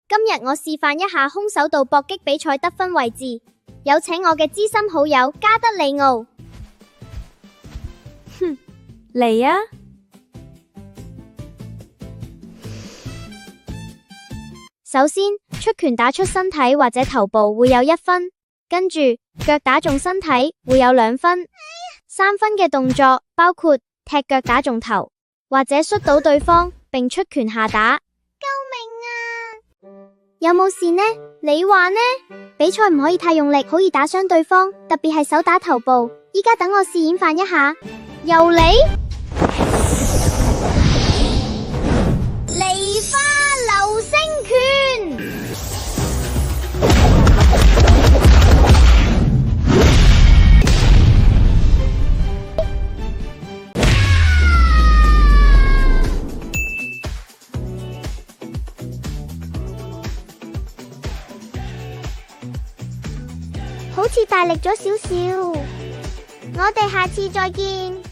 今日我示範一下空手道搏擊比賽得分位置，有請我嘅知心好友加德里奧。嚟啊！首先，出拳打出身體或者頭部會有1分，跟住腳打中身體會有2分。3分嘅動作包括踢腳打中頭，或者摔倒對方並出拳下打。救命啊！有冇事呢？你話呢？比賽唔可以太用力，好易打傷對方，特別係手打頭部。依家等我試演範一下。又嚟梨花流星拳。好似大力咗少少，我哋下次再見。